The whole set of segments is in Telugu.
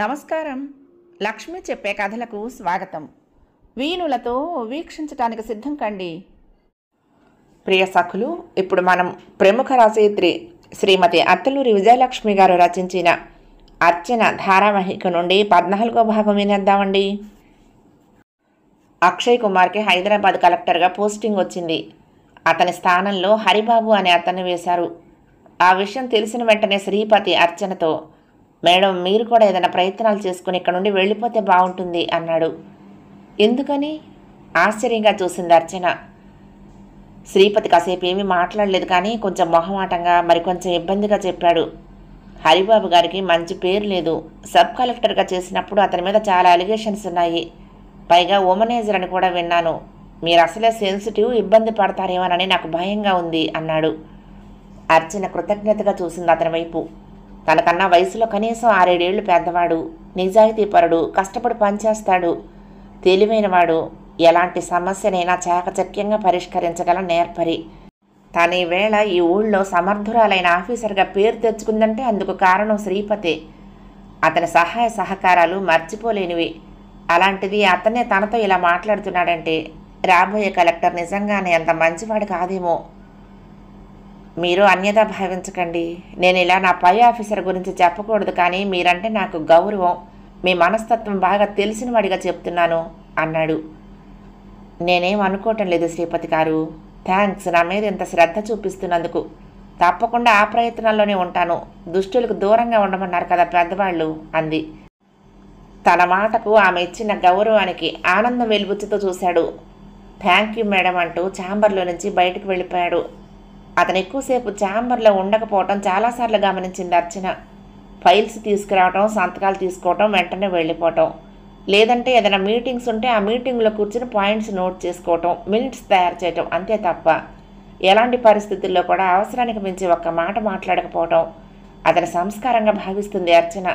నమస్కారం. లక్ష్మి చెప్పే కథలకు స్వాగతం. వీణులతో వీక్షించటానికి సిద్ధం కండి. ప్రియ సఖులు, ఇప్పుడు మనం ప్రముఖ రచయిత్రి శ్రీమతి అత్తలూరి విజయలక్ష్మి గారు రచించిన అర్చన ధారావాహిక నుండి 14వ భాగం వినేద్దామండి. అక్షయ్ కుమార్కి హైదరాబాద్ కలెక్టర్గా పోస్టింగ్ వచ్చింది. అతని స్థానంలో హరిబాబు అనే అతన్ని వేశారు. ఆ విషయం తెలిసిన వెంటనే శ్రీపతి అర్చనతో, మేడం, మీరు కూడా ఏదైనా ప్రయత్నాలు చేసుకుని ఇక్కడ నుండి వెళ్ళిపోతే బాగుంటుంది అన్నాడు. ఎందుకని? ఆశ్చర్యంగా చూసింది అర్చన. శ్రీపతి కాసేపు ఏమీ మాట్లాడలేదు, కానీ కొంచెం మొహమాటంగా, మరికొంచెం ఇబ్బందిగా చెప్పాడు. హరిబాబు గారికి మంచి పేరు లేదు. సబ్ కలెక్టర్గా చేసినప్పుడు అతని మీద చాలా అలిగేషన్స్ ఉన్నాయి. పైగా ఉమనైజర్ అని కూడా విన్నాను. మీరు అసలే సెన్సిటివ్, ఇబ్బంది పడతారేమోనని నాకు భయంగా ఉంది అన్నాడు. అర్చన కృతజ్ఞతగా చూసింది అతని వైపు. తనకన్నా వయసులో కనీసం 6-7 ఏళ్లు పెద్దవాడు, నిజాయితీపరుడు, కష్టపడి పనిచేస్తాడు, తెలివైనవాడు, ఎలాంటి సమస్యనైనా చాకచక్యంగా పరిష్కరించగల నేర్పరి. తను ఈవేళ ఈ ఊళ్ళో సమర్థురాలైన ఆఫీసర్గా పేరు తెచ్చుకుందంటే అందుకు కారణం శ్రీపతే. అతని సహాయ సహకారాలు మర్చిపోలేనివి. అలాంటిది అతనే తనతో ఇలా మాట్లాడుతున్నాడంటే రాబోయే కలెక్టర్ నిజంగానే అంత మంచివాడు కాదేమో. మీరు అన్యదా భావించకండి. నేను ఇలా నా పై ఆఫీసర్ గురించి చెప్పకూడదు, కానీ మీరంటే నాకు గౌరవం, మీ మనస్తత్వం బాగా తెలిసిన వాడిగా చెప్తున్నాను అన్నాడు. నేనేం అనుకోవటం లేదు శ్రీపతి గారు. థ్యాంక్స్, నా మీద ఇంత శ్రద్ధ చూపిస్తున్నందుకు. తప్పకుండా ఆ ప్రయత్నాల్లోనే ఉంటాను. దుష్టులకు దూరంగా ఉండమన్నారు కదా పెద్దవాళ్ళు అంది. తన మాటకు ఆమె ఇచ్చిన గౌరవానికి ఆనందం వెలుబుచ్చుతో చూశాడు. థ్యాంక్ యూ మేడం అంటూ ఛాంబర్లో నుంచి బయటకు వెళ్ళిపోయాడు. అతను ఎక్కువసేపు ఛాంబర్లో ఉండకపోవటం చాలాసార్లు గమనించింది అర్చన. ఫైల్స్ తీసుకురావటం, సంతకాలు తీసుకోవటం, వెంటనే వెళ్ళిపోవటం, లేదంటే ఏదైనా మీటింగ్స్ ఉంటే ఆ మీటింగ్లో కూర్చుని పాయింట్స్ నోట్ చేసుకోవటం, మినిట్స్ తయారు చేయటం, అంతే తప్ప ఎలాంటి పరిస్థితుల్లో కూడా అవసరానికి మించి ఒక్క మాట మాట్లాడకపోవటం అతని సంస్కారంగా భావిస్తుంది అర్చన.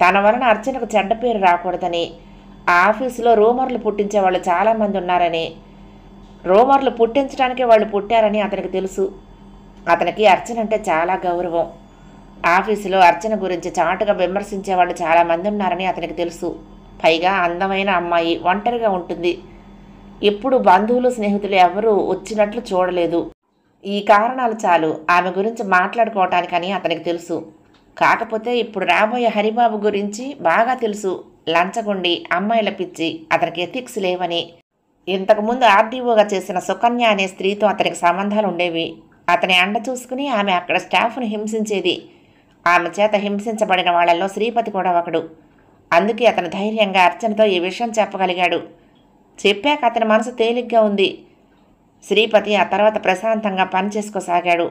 తన వలన అర్చనకు చెడ్డ పేరు రాకూడదని, ఆ ఆఫీసులో రూమర్లు పుట్టించే వాళ్ళు చాలామంది ఉన్నారని, రూమర్లు పుట్టించడానికే వాళ్ళు పుట్టారని అతనికి తెలుసు. అతనికి అర్చన అంటే చాలా గౌరవం. ఆఫీసులో అర్చన గురించి చాటుగా విమర్శించే వాళ్ళు చాలామంది ఉన్నారని అతనికి తెలుసు. పైగా అందమైన అమ్మాయి, ఒంటరిగా ఉంటుంది. ఎప్పుడు బంధువులు స్నేహితులు ఎవరూ వచ్చినట్లు చూడలేదు. ఈ కారణాలు చాలు ఆమె గురించి మాట్లాడుకోవటానికని అతనికి తెలుసు. కాకపోతే ఇప్పుడు రాబోయే హరిబాబు గురించి బాగా తెలుసు. లంచగొండి, అమ్మాయిల పిచ్చి, అతనికి ఎథిక్స్ లేవని. ఇంతకుముందు ఆర్డీఓగా చేసిన సుకన్య అనే స్త్రీతో అతనికి సంబంధాలు ఉండేవి. అతని అండ చూసుకుని ఆమె అక్కడ స్టాఫ్ను హింసించేది. ఆమె చేత హింసించబడిన వాళ్లలో శ్రీపతి కూడా ఒకడు. అందుకే అతను ధైర్యంగా అర్చనతో ఈ విషయం చెప్పగలిగాడు. చెప్పాక అతని మనసు తేలిగ్గా ఉంది. శ్రీపతి ఆ తర్వాత ప్రశాంతంగా పనిచేసుకోసాగాడు.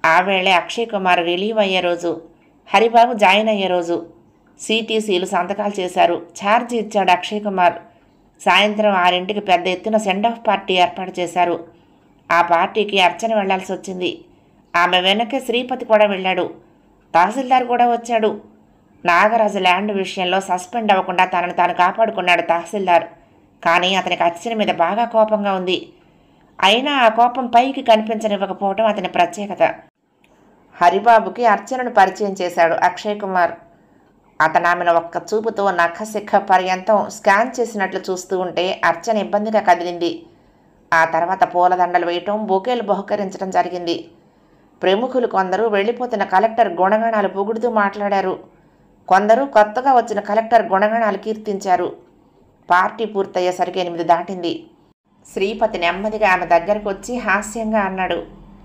ఆ వేళే అక్షయ్ కుమార్ రిలీవ్ అయ్యే రోజు, హరిబాబు జాయిన్ అయ్యే రోజు. సిటీసీలు సంతకాలు చేశారు. ఛార్జీ ఇచ్చాడు అక్షయ్ కుమార్. సాయంత్రం 6ంటికి పెద్ద ఎత్తున సెండ్ ఆఫ్ పార్టీ ఏర్పాటు చేశారు. ఆ పార్టీకి అర్చన వెళ్లాల్సి వచ్చింది. ఆమె వెనకే శ్రీపతి కూడా వెళ్ళాడు. తహసీల్దార్ కూడా వచ్చాడు. నాగరాజు ల్యాండ్ విషయంలో సస్పెండ్ అవ్వకుండా తనను తాను కాపాడుకున్నాడు తహసీల్దార్. కానీ అతనికి అర్చన మీద బాగా కోపంగా ఉంది. అయినా ఆ కోపం పైకి కనిపించనివ్వకపోవడం అతని ప్రత్యేకత. హరిబాబుకి అర్చనను పరిచయం చేశాడు అక్షయ్ కుమార్. అతను ఆమెను ఒక్క చూపుతో నఖశిఖ పర్యంతం స్కాన్ చేసినట్లు చూస్తూ ఉంటే అర్చన ఇబ్బందిగా కదిలింది. ఆ తర్వాత పూలదండలు వేయటం, బొకేలు బహుకరించడం జరిగింది. ప్రముఖులు కొందరు వెళ్ళిపోతున్న కలెక్టర్ గుణగణాలు పొగుడుతూ మాట్లాడారు. కొందరు కొత్తగా వచ్చిన కలెక్టర్ గుణగణాలు కీర్తించారు. పార్టీ పూర్తయ్యేసరికి 8 దాటింది. శ్రీపతి నెమ్మదిగా ఆమె దగ్గరకు వచ్చి హాస్యంగా అన్నాడు,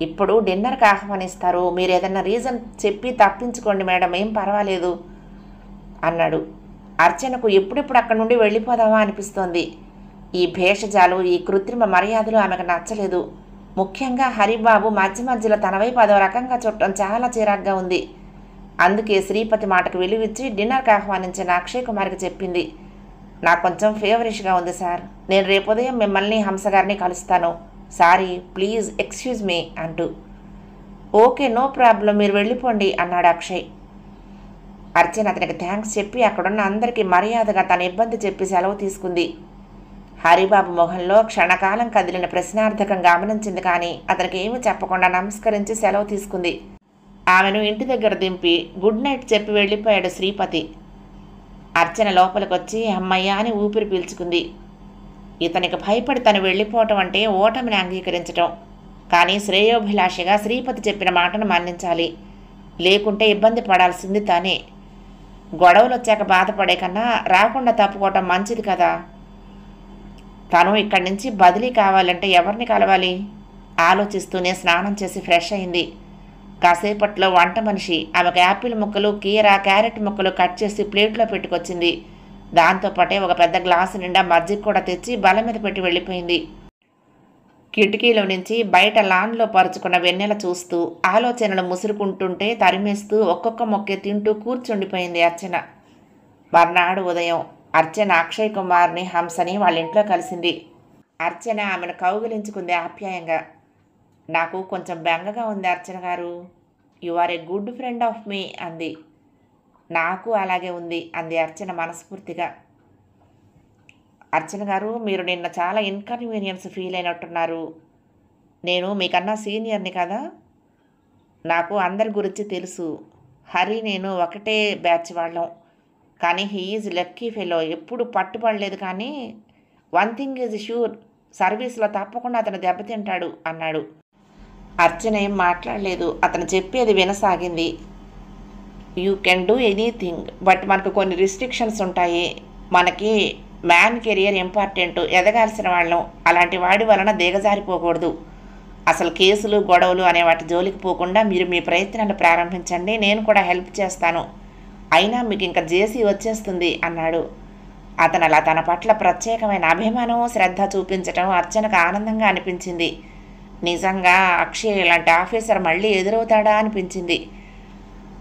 ఇప్పుడు డిన్నర్కి ఆహ్వానిస్తారు. మీరు ఏదైనా రీజన్ చెప్పి తప్పించుకోండి మేడం, ఏం పర్వాలేదు అన్నాడు. అర్చనకు ఎప్పుడెప్పుడు అక్కడి నుండి వెళ్ళిపోదామా అనిపిస్తోంది. ఈ భేషజాలు, ఈ కృత్రిమ మర్యాదలు ఆమెకు నచ్చలేదు. ముఖ్యంగా హరిబాబు మధ్య మధ్యలో తన వైపు అదో రకంగా చూడటం చాలా చిరాగ్గా ఉంది. అందుకే శ్రీపతి మాటకు విలువిచ్చి డిన్నర్కి ఆహ్వానించిన అక్షయ్ కుమార్కి చెప్పింది, నాకు కొంచెం ఫేవరిష్గా ఉంది సార్. నేను రేపు ఉదయం మిమ్మల్ని, హంసగారిని కలుస్తాను. సారీ, ప్లీజ్ ఎక్స్క్యూజ్ మీ అంటూ. ఓకే, నో ప్రాబ్లం, మీరు వెళ్ళిపోండి అన్నాడు అక్షయ్. అర్చన అతనికి థ్యాంక్స్ చెప్పి అక్కడున్న అందరికీ మర్యాదగా తన ఇబ్బంది చెప్పి సెలవు తీసుకుంది. హరిబాబు మొహంలో క్షణకాలం కదిలిన ప్రశ్నార్థకం గమనించింది, కానీ అతనికి ఏమీ చెప్పకుండా నమస్కరించి సెలవు తీసుకుంది. ఆమెను ఇంటి దగ్గర దింపి గుడ్ నైట్ చెప్పి వెళ్ళిపోయాడు శ్రీపతి. అర్చన లోపలికొచ్చి అమ్మయ్య అని ఊపిరి పీల్చుకుంది. ఇతనికి భయపడి తను వెళ్ళిపోవటం అంటే ఓటమిని అంగీకరించటం. కానీ శ్రేయోభిలాషిగా శ్రీపతి చెప్పిన మాటను మన్నించాలి. లేకుంటే ఇబ్బంది పడాల్సింది తానే. గొడవలు వచ్చాక బాధపడే కన్నా రాకుండా తప్పుకోవటం మంచిది కదా. తను ఇక్కడి నుంచి బదిలీ కావాలంటే ఎవరిని కలవాలి ఆలోచిస్తూనే స్నానం చేసి ఫ్రెష్ అయింది. కాసేపట్లో వంట మనిషి ఆమెకు యాపిల్ ముక్కలు, కీర, క్యారెట్ ముక్కలు కట్ చేసి ప్లేట్లో పెట్టుకొచ్చింది. దాంతోపాటే ఒక పెద్ద గ్లాసు నిండా మజ్జిగ కూడా తెచ్చి బల మీద పెట్టి వెళ్ళిపోయింది. కిటికీలో నుంచి బయట లాన్లో పరుచుకున్న వెన్నెల చూస్తూ ఆలోచనలు ముసురుకుంటుంటే తరిమేస్తూ ఒక్కొక్క మొక్కే తింటూ కూర్చుండిపోయింది అర్చన. మర్నాడు ఉదయం అర్చన అక్షయ్ కుమార్ని, హంసని వాళ్ళ ఇంట్లో కలిసింది. అర్చన ఆమెను కౌగిలించుకుంది ఆప్యాయంగా. నాకు కొంచెం బెంగగా ఉంది Archana garu. You are a good friend of me అంది. నాకు అలాగే ఉంది అంది అర్చన మనస్ఫూర్తిగా. అర్చన గారు, మీరు నిన్న చాలా ఇన్కన్వీనియన్స్ ఫీల్ అయినట్టున్నారు. నేను మీకన్నా సీనియర్ని కదా. నాకు అందరి గురించి తెలుసు. హరి నేను ఒకటే బ్యాచ్ వాళ్ళం. కానీ హీ ఈజ్ లక్కీ ఫెలో. ఎప్పుడు పట్టుబడలేదు. కానీ వన్ థింగ్ ఈజ్ ష్యూర్, సర్వీస్లో తప్పకుండా అతను దెబ్బతింటాడు అన్నాడు. అర్చన ఏం మాట్లాడలేదు. అతను చెప్పేది వినసాగింది. You can do anything, but మనకు కొన్ని రిస్ట్రిక్షన్స్ ఉంటాయి. మనకి మ్యాన్ కెరియర్ ఇంపార్టెంట్, ఎదగాల్సిన వాళ్ళం. అలాంటి వాడి వలన దిగజారిపోకూడదు. అసలు కేసులు, గొడవలు అనే వాటి జోలికి పోకుండా మీరు మీ ప్రయత్నాలు ప్రారంభించండి. నేను కూడా హెల్ప్ చేస్తాను. అయినా మీకు ఇంకా జేసీ వచ్చేస్తుంది అన్నాడు. అతను అలా తన పట్ల ప్రత్యేకమైన అభిమానం, శ్రద్ధ చూపించటం అర్చనకు ఆనందంగా అనిపించింది. నిజంగా అక్షయ్ ఇలాంటి ఆఫీసర్ మళ్ళీ ఎదురవుతాడా అనిపించింది.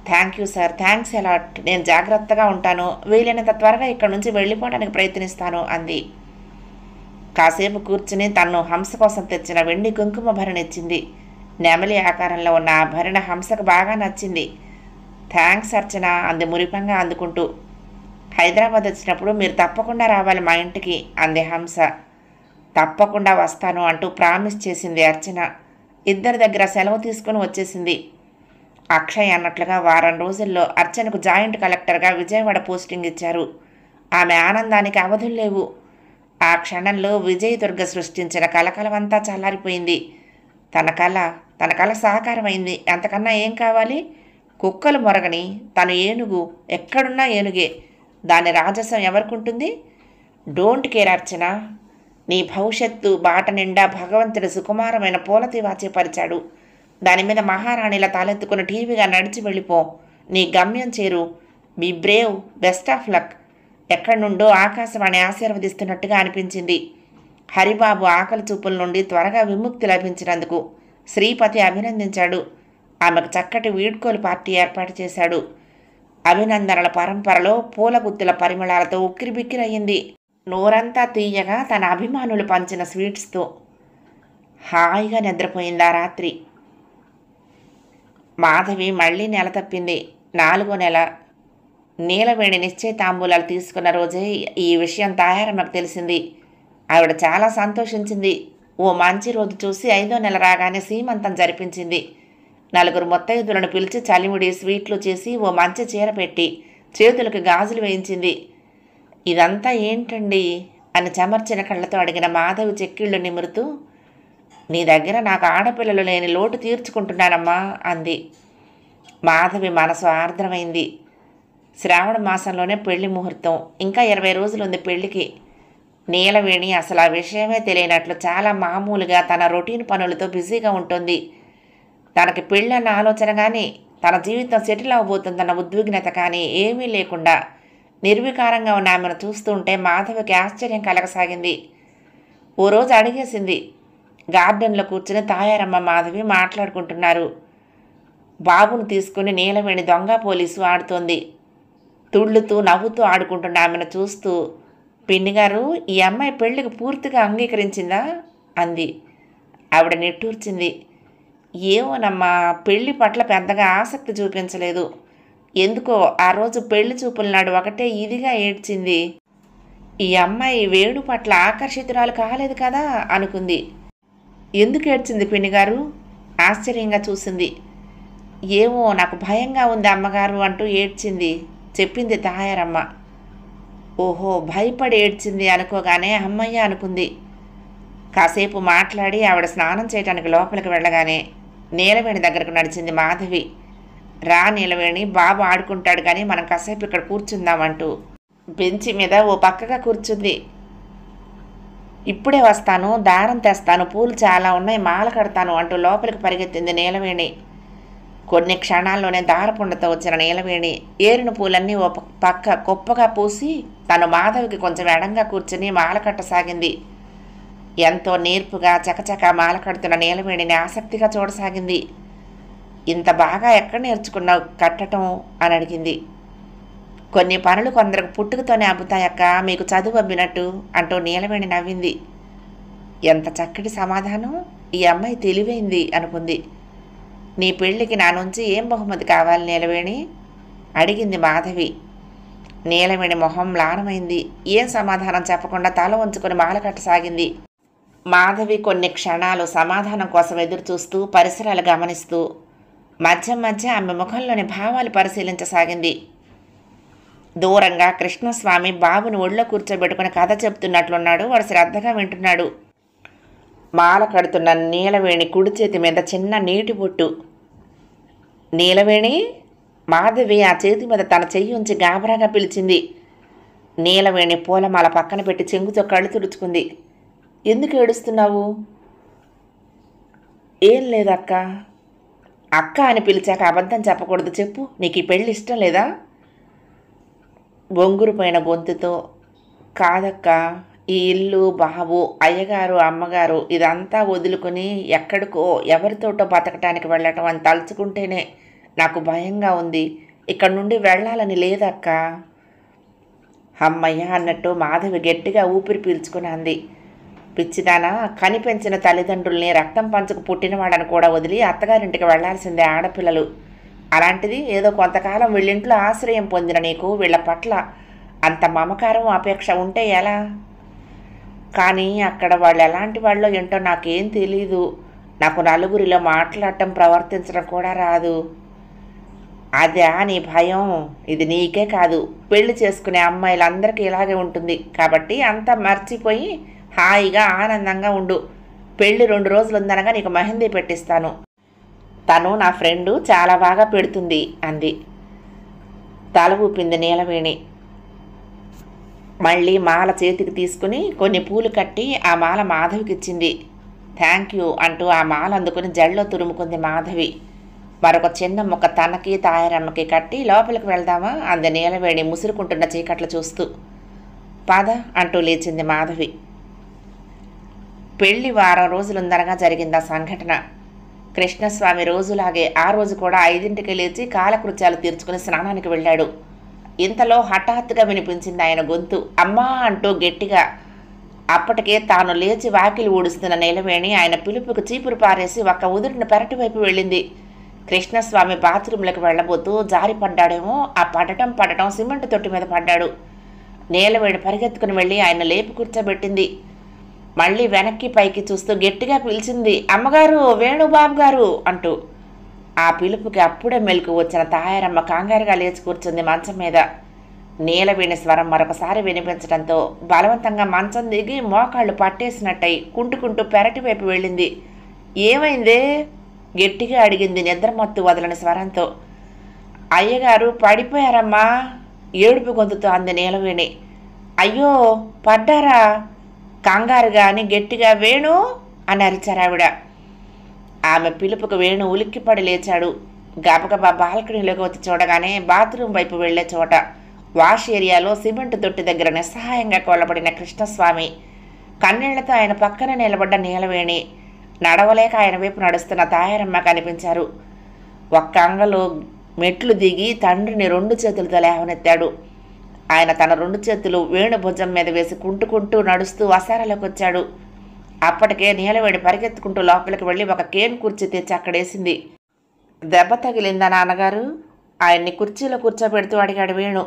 Thank you sir, thanks a lot. నేను జాగ్రత్తగా ఉంటాను. వీలైనంత త్వరగా ఇక్కడ నుంచి వెళ్ళిపోవడానికి ప్రయత్నిస్తాను అంది. కాసేపు కూర్చుని తను హంస కోసం తెచ్చిన వెండి కుంకుమ భరణ ఇచ్చింది. నెమలి ఆకారంలో ఉన్న ఆ భరణ హంసకు బాగా నచ్చింది. థ్యాంక్స్ అర్చన అంది మురిపంగా అందుకుంటూ. హైదరాబాద్ వచ్చినప్పుడు మీరు తప్పకుండా రావాలి మా ఇంటికి అంది హంస. తప్పకుండా వస్తాను అంటూ ప్రామిస్ చేసింది అర్చన. ఇద్దరి దగ్గర సెలవు తీసుకుని వచ్చేసింది. అక్షయ్ అన్నట్లుగా వారం రోజుల్లో అర్చనకు జాయింట్ కలెక్టర్గా విజయవాడ పోస్టింగ్ ఇచ్చారు. ఆమె ఆనందానికి అవధులు లేవు. ఆ క్షణంలో విజయ్ దుర్గ సృష్టించిన కలకలవంతా చల్లారిపోయింది. తన కళ సాకారమైంది. అంతకన్నా ఏం కావాలి? కుక్కలు మొరగని తను ఏనుగు, ఎక్కడున్నా ఏనుగే. దాని రాజసం ఎవరికుంటుంది? డోంట్ కేర్ అర్చన. నీ భవిష్యత్తు బాట నిండా భగవంతుడు సుకుమారమైన పూలతివాచే పరిచాడు. దాని మీద మహారాణిలా తలెత్తుకుని టీవీగా నడిచి వెళ్ళిపో. నీ గమ్యం చేరు. Be brave, best of luck. ఎక్కడి నుండో ఆకాశవాణి ఆశీర్వదిస్తున్నట్టుగా అనిపించింది. హరిబాబు ఆకలి చూపుల నుండి త్వరగా విముక్తి లభించినందుకు శ్రీపతి అభినందించాడు. ఆమెకు చక్కటి వీడ్కోలు పార్టీ ఏర్పాటు చేశాడు. అభినందనల పరంపరలో పూల గుత్తుల పరిమళాలతో ఉక్కిరిబిక్కిరయ్యింది. నోరంతా తీయగా తన అభిమానులు పంచిన స్వీట్స్తో హాయిగా నిద్రపోయింది ఆ రాత్రి. మాధవి మళ్ళీ నెల తప్పింది. 4వ నెల. నీలవేణి నిశ్చయితాంబూలాలు తీసుకున్న రోజే ఈ విషయం తాయారమ్మకు తెలిసింది. ఆవిడ చాలా సంతోషించింది. ఓ మంచి రోజు చూసి 5వ నెల రాగానే సీమంతం జరిపించింది. 4 ముత్తైదులను పిలిచి చలిముడి, స్వీట్లు చేసి ఓ మంచి చీర పెట్టి చేతులకు గాజులు వేయించింది. ఇదంతా ఏంటండి అని చెమర్చిన కళ్ళతో అడిగిన మాధవి చెక్కిళ్ళు నిమురుతూ, నీ దగ్గర నాకు ఆడపిల్లలు లేని లోటు తీర్చుకుంటున్నానమ్మా అంది. మాధవి మనసు ఆర్ద్రమైంది. శ్రావణ మాసంలోనే పెళ్లి ముహూర్తం. ఇంకా 20 రోజులుంది పెళ్లికి. నీలవేణి అసలు ఆ విషయమే తెలియనట్లు చాలా మామూలుగా తన రొటీన్ పనులతో బిజీగా ఉంటుంది. తనకి పెళ్ళన్న ఆలోచన కానీ, తన జీవితం సెటిల్ అవ్వబోతుందన్న ఉద్విగ్నత కానీ ఏమీ లేకుండా నిర్వికారంగా ఉన్న ఆమెను చూస్తుంటే మాధవికి ఆశ్చర్యం కలగసాగింది. ఓ రోజు అడిగేసింది. గార్డెన్లో కూర్చుని తాయారమ్మ, మాధవి మాట్లాడుకుంటున్నారు. బాబును తీసుకుని నీలవేణి దొంగ పోలీసు ఆడుతోంది. తుళ్ళుతూ నవ్వుతూ ఆడుకుంటున్న ఆమెను చూస్తూ, పిన్నిగారు, ఈ అమ్మాయి పెళ్లికి పూర్తిగా అంగీకరించిందా అంది. ఆవిడ నిట్టూర్చింది. ఏమోనమ్మా, పెళ్లి పట్ల పెద్దగా ఆసక్తి చూపించలేదు. ఎందుకో ఆ రోజు పెళ్లి చూపుల నాడు ఒకటే ఇదిగా ఏడ్చింది. ఈ అమ్మాయి వేణు పట్ల ఆకర్షితురాలు కాలేదు కదా అనుకుంది. ఎందుకు ఏడ్చింది పిన్నిగారు? ఆశ్చర్యంగా చూసింది. ఏమో నాకు భయంగా ఉంది అమ్మగారు అంటూ ఏడ్చింది చెప్పింది తాయారమ్మ. ఓహో, భయపడి ఏడ్చింది అనుకోగానే అమ్మయ్య అనుకుంది. కాసేపు మాట్లాడి ఆవిడ స్నానం చేయడానికి లోపలికి వెళ్ళగానే నీలవేణి దగ్గరకు నడిచింది మాధవి. రా నీలవేణి, బాబు ఆడుకుంటాడు కానీ మనం కాసేపు ఇక్కడ కూర్చుందామంటూ బెంచి మీద ఓ పక్కగా కూర్చుంది. ఇప్పుడే వస్తాను, దారం తెస్తాను, పూలు చాలా ఉన్నాయి, మాల కడతాను అంటూ లోపలికి పరిగెత్తింది నీలవేణి. కొన్ని క్షణాల్లోనే దారపుండతో వచ్చిన నీలవేణి ఏరిన పూలన్నీ ఓ పక్క కుప్పగా పూసి తను మాధవికి కొంచెం ఎడంగా కూర్చుని మాల కట్టసాగింది. ఎంతో నేర్పుగా చకచక మాల కడుతున్న నీలవేణిని ఆసక్తిగా చూడసాగింది. ఇంత బాగా ఎక్కడ నేర్చుకున్నావు కట్టడం అని అడిగింది. కొన్ని పనులు కొందరికి పుట్టుకతోనే అబ్బుతాయక్క, మీకు చదువు అబ్బినట్టు అంటూ నీలవేణి నవ్వింది. ఎంత చక్కటి సమాధానం, ఈ అమ్మాయి తెలివైంది అనుకుంది. నీ పెళ్లికి నా నుంచి ఏం బహుమతి కావాలి నీలవేణి అడిగింది మాధవి. నీలవేణి మొహం మ్లానమైంది. ఏం సమాధానం చెప్పకుండా తల వంచుకొని మాల కట్టసాగింది. మాధవి కొన్ని క్షణాలు సమాధానం కోసం ఎదురు చూస్తూ పరిసరాలు గమనిస్తూ మధ్య మధ్య ఆమె ముఖంలోని భావాలు పరిశీలించసాగింది. దూరంగా కృష్ణస్వామి బాబుని ఒళ్ళో కూర్చోబెట్టుకుని కథ చెప్తున్నట్లున్నాడు. వాడు శ్రద్ధగా వింటున్నాడు. మాల కడుతున్న నీలవేణి కుడి చేతి మీద చిన్న నీటి బొట్టు. నీలవేణి, మాధవి ఆ చేతి మీద తన చెయ్యి ఉంచి గాబరాగా పిలిచింది. నీలవేణి పూలమాల పక్కన పెట్టి చెంగుతో కళ్ళు తుడుచుకుంది. ఎందుకు ఏడుస్తున్నావు? ఏం లేదక్క. అక్క అని పిలిచాక అబద్ధం చెప్పకూడదు, చెప్పు, నీకు ఈ పెళ్ళి ఇష్టం లేదా? బొంగురుపోయిన గొంతుతో, కాదక్క, ఈ ఇల్లు, బాబు, అయ్యగారు, అమ్మగారు ఇదంతా వదులుకుని ఎక్కడికో ఎవరితోటో బతకటానికి వెళ్ళటం అని తలుచుకుంటేనే నాకు భయంగా ఉంది. ఇక్కడ నుండి వెళ్ళాలని లేదక్క. అమ్మయ్య అన్నట్టు మాధవి గట్టిగా ఊపిరి పీల్చుకుని అంది. పిచ్చిదానా, కనిపెంచిన తల్లిదండ్రుల్ని రక్తం పంచుకు పుట్టినవాడని కూడా వదిలి అత్తగారింటికి వెళ్లాల్సిందే ఆడపిల్లలు. అలాంటిది ఏదో కొంతకాలం వీళ్ళింట్లో ఆశ్రయం పొందిన నీకు వీళ్ళ పట్ల అంత మమకారం అపేక్ష ఉంటే ఎలా? కానీ అక్కడ వాళ్ళు ఎలాంటి వాళ్ళో ఏంటో నాకేం తెలీదు. నాకు నలుగురిలో మాట్లాడటం, ప్రవర్తించడం కూడా రాదు. అదే నీ భయం? ఇది నీకే కాదు, పెళ్లి చేసుకునే అమ్మాయిలందరికీ ఇలాగే ఉంటుంది. కాబట్టి అంతా మర్చిపోయి హాయిగా ఆనందంగా ఉండు. పెళ్ళి 2 రోజులు ఉందనగా నీకు మెహందీ పెట్టిస్తాను. తను నా ఫ్రెండు, చాలా బాగా పెడుతుంది అంది. తల ఊపింది నీలవేణి. మళ్ళీ మాల చేతికి తీసుకుని కొన్ని పూలు కట్టి ఆ మాల మాధవికి ఇచ్చింది. థ్యాంక్ యూ అంటూ ఆ మాల అందుకుని జల్లో తురుముకుంది మాధవి. మరొక చిన్న ముక్క తనకి తాయారమ్మకి కట్టి లోపలికి వెళ్దామా అంది నీలవేణి ముసురుకుంటున్న చీకట్లు చూస్తూ. పద అంటూ లేచింది మాధవి. పెళ్లి వారం రోజులుందనగా జరిగింది ఆ సంఘటన. కృష్ణస్వామి రోజులాగే ఆ రోజు కూడా 5ంటికి లేచి కాలకృత్యాలు తీర్చుకుని స్నానానికి వెళ్ళాడు. ఇంతలో హఠాత్తుగా వినిపించింది ఆయన గొంతు, అమ్మా అంటూ గట్టిగా. అప్పటికే తాను లేచి వాకిలి ఊడుస్తున్న నీలవేణి ఆయన పిలుపుకు చీపురు పారేసి ఒక్క ఉదురిన పెరటి వైపు వెళ్ళింది. కృష్ణస్వామి బాత్రూంలోకి వెళ్ళబోతూ జారి పడ్డాడేమో. ఆ పడటం సిమెంట్ తొట్టి మీద పడ్డాడు. నీలవేణి పరిగెత్తుకుని వెళ్ళి ఆయన లేపి కూర్చోబెట్టింది. మళ్ళీ వెనక్కి పైకి చూస్తూ గట్టిగా పిలిచింది, అమ్మగారు, వేణుబాబు గారు అంటూ. ఆ పిలుపుకి అప్పుడే మెలకు వచ్చిన తాయారమ్మ కంగారుగా లేచి కూర్చుంది మంచం మీద. నీలవేణి స్వరం మరొకసారి వినిపించడంతో బలవంతంగా మంచం దిగి మోకాళ్ళు పట్టేసినట్టయి కుంటుకుంటూ పెరటి వైపు వెళ్ళింది. ఏమైందే గట్టిగా అడిగింది నిద్రమత్తు వదలని స్వరంతో. అయ్యగారు పడిపోయారమ్మా ఏడుపు గొంతుతో అంది నీలవేణి. అయ్యో, పడ్డారా? కంగారుగా అని గట్టిగా వేణు అని అరిచారావిడ. ఆమె పిలుపుకు వేణు ఉలిక్కిపడి లేచాడు. గబగబా బాల్కనీలోకి వచ్చి చూడగానే బాత్రూం వైపు వెళ్లే చోట వాష్ ఏరియాలో సిమెంట్ తొట్టి దగ్గర నిస్సహాయంగా కొలబడిన కృష్ణస్వామి, కన్నీళ్లతో ఆయన పక్కన నిలబడ్డ నీలవేణి, నడవలేక ఆయన వైపు నడుస్తున్న తాయారమ్మ కనిపించారు. ఒక్క అంగలో మెట్లు దిగి తండ్రిని 2 చేతులతో లేవనెత్తాడు. ఆయన తన 2 చేతులు వేణు భుజం మీద వేసి కుంటుకుంటూ నడుస్తూ వసారాలోకి వచ్చాడు. అప్పటికే నీలవేణి పరిగెత్తుకుంటూ లోపలికి వెళ్ళి ఒక కేన్ కుర్చీ తెచ్చి అక్కడేసింది. దెబ్బ తగిలిందా నాన్నగారు? ఆయన్ని కుర్చీలో కూర్చోబెడుతూ అడిగాడు వేణు.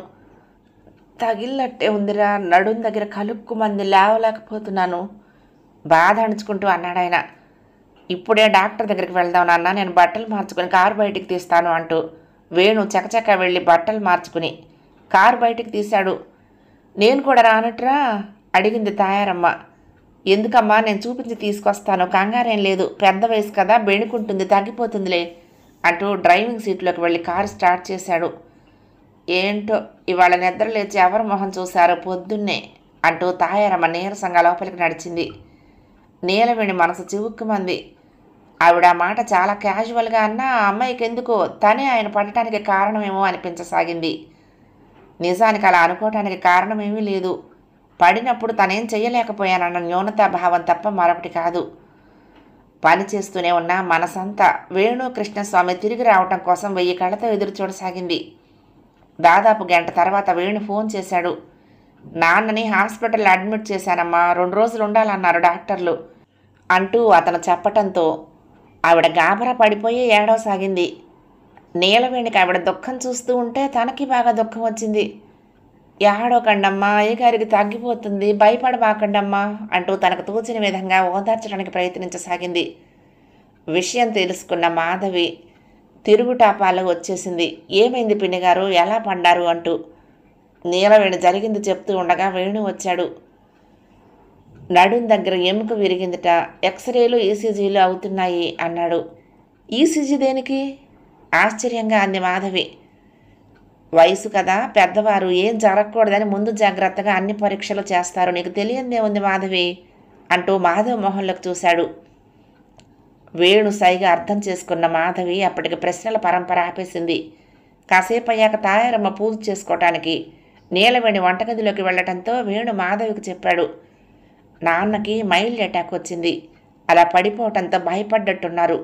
తగిలినట్టే ఉందిరా, నడుం దగ్గర కలుక్కుమంది, లేవలేకపోతున్నాను బాధ అణుచుకుంటూ అన్నాడు ఆయన. ఇప్పుడే డాక్టర్ దగ్గరికి వెళ్దాం నాన్న, నేను బట్టలు మార్చుకుని కారు బయటికి తీస్తాను అంటూ వేణు చకచక వెళ్ళి బట్టలు మార్చుకుని కారు బయటికి తీశాడు. నేను కూడా రానట్రా అడిగింది తాయారమ్మ. ఎందుకమ్మా, నేను చూపించి తీసుకొస్తాను, కంగారేం లేదు, పెద్ద వయసు కదా, బెణుకుంటుంది, తగ్గిపోతుందిలే అంటూ డ్రైవింగ్ సీట్లోకి వెళ్ళి కారు స్టార్ట్ చేశాడు. ఏంటో ఇవాళ నిద్ర లేచి ఎవరి మొహం చూశారో పొద్దున్నే అంటూ తాయారమ్మ నీరసంగా లోపలికి నడిచింది. నీలవేణి మనసు చివుక్కుమంది. ఆవిడ ఆ మాట చాలా క్యాజువల్గా అన్నా ఆ అమ్మాయికి ఎందుకో తనే ఆయన పడటానికి కారణమేమో అనిపించసాగింది. నిజానికి అలా అనుకోవటానికి కారణమేమీ లేదు. పడినప్పుడు తనేం చెయ్యలేకపోయానన్న న్యూనతాభావం తప్ప మరొకటి కాదు. పని చేస్తూనే ఉన్న మనసంతా వేణు కృష్ణస్వామి తిరిగి రావటం కోసం 1000 కళ్ళతో ఎదురు చూడసాగింది. దాదాపు గంట తర్వాత వేణు ఫోన్ చేశాడు. నాన్నని హాస్పిటల్లో అడ్మిట్ చేశానమ్మా, 2 రోజులు ఉండాలన్నారు డాక్టర్లు అంటూ అతను చెప్పటంతో ఆవిడ గాబరా పడిపోయి ఏడవసాగింది. నీలవేణికి ఆవిడ దుఃఖం చూస్తూ ఉంటే తనకి బాగా దుఃఖం వచ్చింది. ఏడవకండమ్మా, అయ్యగారికి తగ్గిపోతుంది, భయపడబాకండమ్మా అంటూ తనకు తోచిన విధంగా ఓదార్చడానికి ప్రయత్నించసాగింది. విషయం తెలుసుకున్న మాధవి తిరుగుటాపాలు వచ్చేసింది. ఏమైంది పిన్నిగారు, ఎలా పడ్డారు అంటూ. నీలవేణి జరిగింది చెప్తూ ఉండగా వేణు వచ్చాడు. నడుం దగ్గర ఎముక విరిగిందిట, ఎక్స్రేలు ఈసీజీలు అవుతున్నాయి అన్నాడు. ఈసీజీ దేనికి ఆశ్చర్యంగా అంది మాధవి. వయసు కదా, పెద్దవారు, ఏం జరగకూడదని ముందు జాగ్రత్తగా అన్ని పరీక్షలు చేస్తారు, నీకు తెలియందే ఉంది మాధవి అంటూ మాధవ్ మొహంలోకి చూశాడు. వేణు సైగా అర్థం చేసుకున్న మాధవి అప్పటికి ప్రశ్నల పరంపర ఆపేసింది. కాసేపు అయ్యాక తాయారమ్మ పూజ చేసుకోవటానికి నీలవేణి వంటగదిలోకి వెళ్లటంతో వేణు మాధవికి చెప్పాడు. నాన్నకి మైల్డ్ అటాక్ వచ్చింది, అలా పడిపోవటంతో భయపడ్డట్టున్నారు.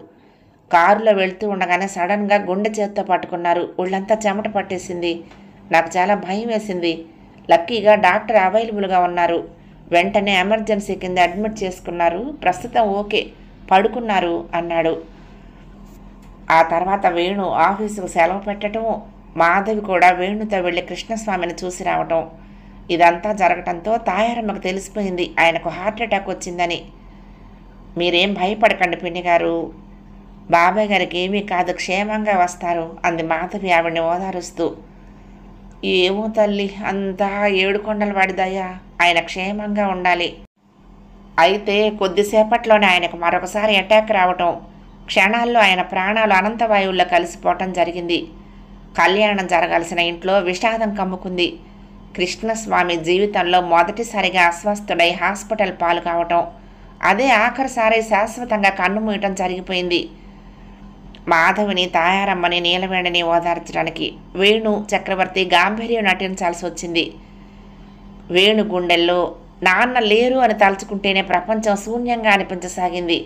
కారులో వెళ్తూ ఉండగానే సడన్గా గుండె చేత్తో పట్టుకున్నారు, ఒళ్ళంతా చెమట పట్టేసింది, నాకు చాలా భయం వేసింది. లక్కీగా డాక్టర్ అవైలబుల్గా ఉన్నారు, వెంటనే ఎమర్జెన్సీ కింద అడ్మిట్ చేసుకున్నారు, ప్రస్తుతం ఓకే, పడుకున్నారు అన్నాడు. ఆ తర్వాత వేణు ఆఫీసుకు సెలవు పెట్టడం, మాధవి కూడా వేణుతో వెళ్ళి కృష్ణస్వామిని చూసి రావటం, ఇదంతా జరగటంతో తాయారమ్మకు తెలిసిపోయింది ఆయనకు హార్ట్ అటాక్ వచ్చిందని. మీరేం భయపడకండి పిన్నిగారు, బాబాయ్ గారికి ఏమీ కాదు, క్షేమంగా వస్తారు అంది మాధవి ఆవిడ్ని ఓదారుస్తూ. ఏమో తల్లి, అంతా 7 కొండల వాడిదయ్యా, ఆయన క్షేమంగా ఉండాలి. అయితే కొద్దిసేపట్లోనే ఆయనకు మరొకసారి అటాక్ రావటం, క్షణాల్లో ఆయన ప్రాణాలు అనంతవాయువుల్లో కలిసిపోవటం జరిగింది. కళ్యాణం జరగాల్సిన ఇంట్లో విషాదం కమ్ముకుంది. కృష్ణస్వామి జీవితంలో మొదటిసారిగా అస్వస్థుడై హాస్పిటల్ పాలు కావటం, అదే ఆఖరిసారి శాశ్వతంగా కన్నుమూయటం జరిగిపోయింది. మాధవిని, తాయారమ్మని, నీలవేణిని ఓదార్చడానికి వేణు చక్రవర్తి గాంభీర్యం నటించాల్సి వచ్చింది. వేణు గుండెల్లో నాన్న లేరు అని తలుచుకుంటేనే ప్రపంచం శూన్యంగా అనిపించసాగింది.